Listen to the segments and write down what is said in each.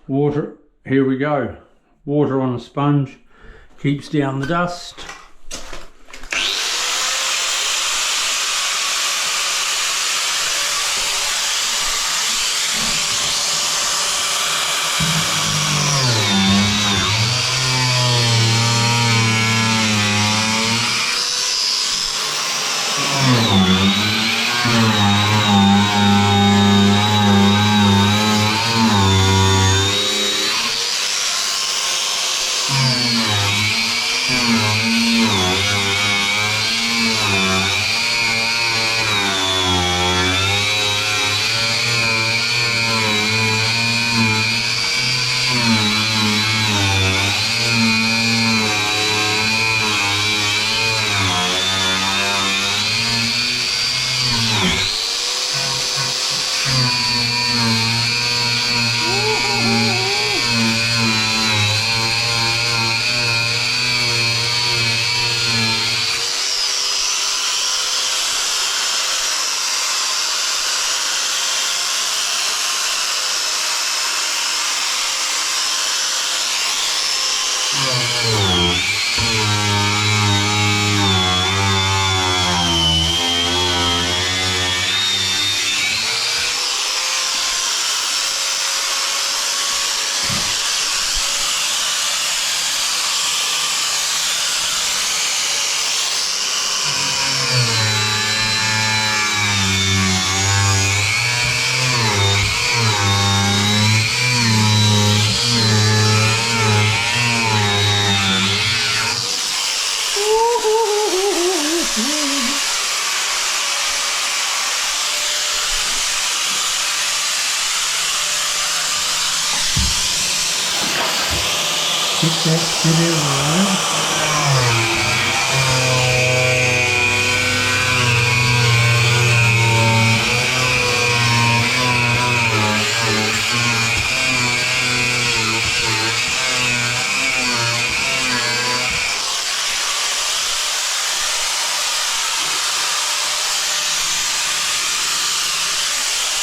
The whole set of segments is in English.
Water, here we go. Water on a sponge keeps down the dust. Get that shit everywhere.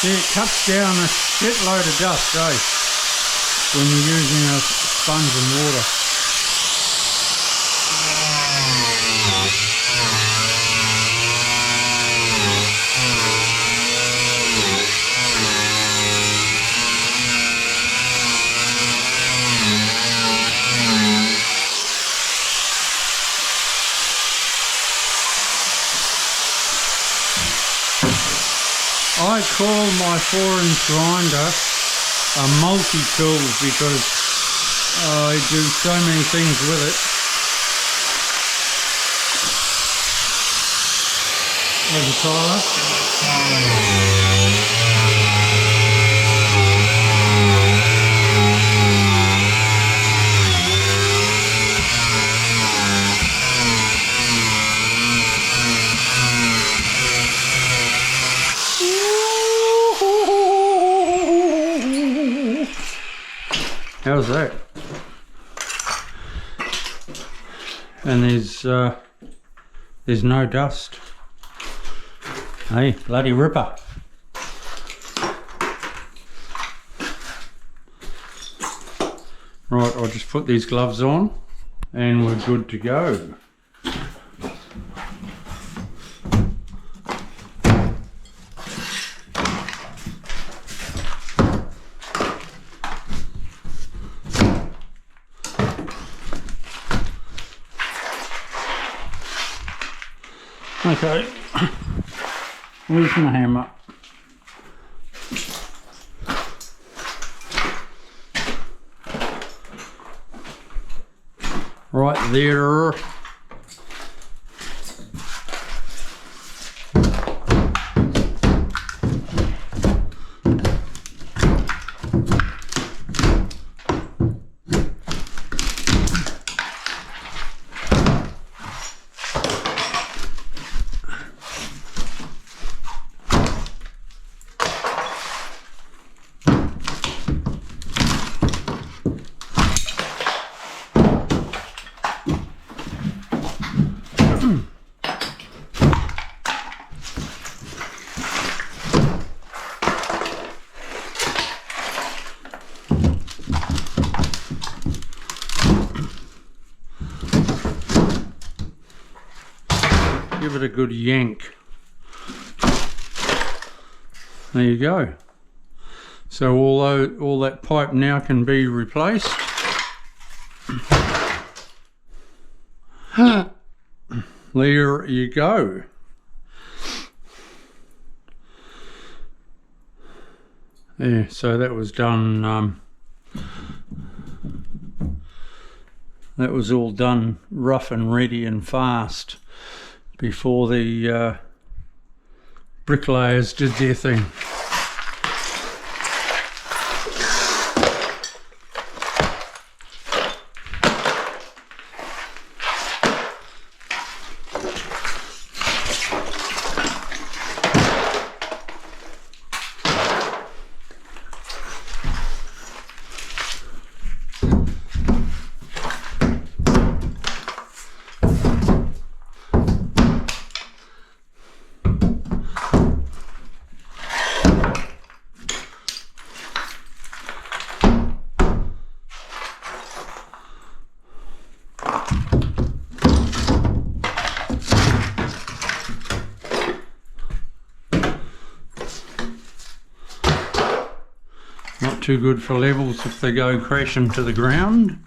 See, it cuts down a shitload of dust, when you're using a sponge and water. I call my 4-inch grinder a multi-tool because I do so many things with it. There's a Tyler. How's that? And there's no dust. Hey, bloody ripper. Right, I'll just put these gloves on and we're good to go. Okay, where's my hammer? Right there. give it a good yank. There you go. So although all that pipe now can be replaced, there you go. Yeah, so that was done, that was all done rough and ready and fast before the bricklayers did their thing. Not too good for levels if they go crashing to the ground.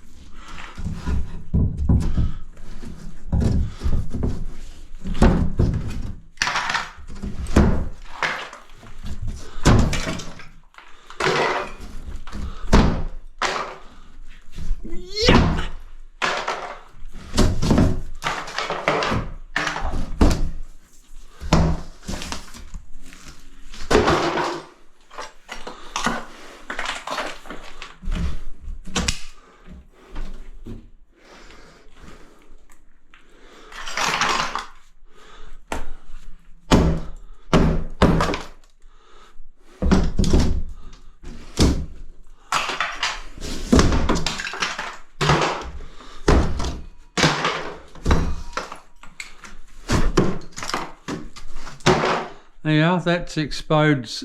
Yeah, that's exposed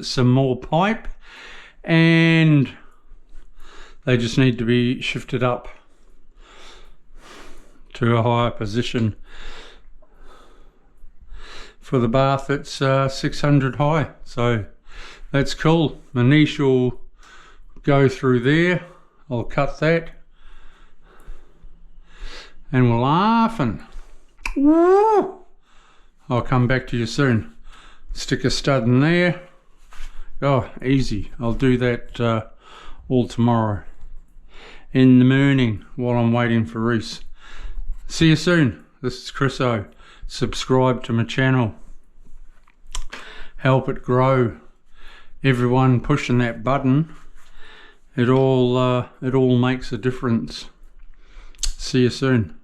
some more pipe, and they just need to be shifted up to a higher position. For the bath, it's 600 high, so that's cool. The niche will go through there. I'll cut that, and we're laughing. Woo! I'll come back to you soon. Stick a stud in there. Oh, easy. I'll do that all tomorrow in the morning while I'm waiting for Reese. See you soon. This is Chris O. Subscribe to my channel. Help it grow. Everyone pushing that button. It all makes a difference. See you soon.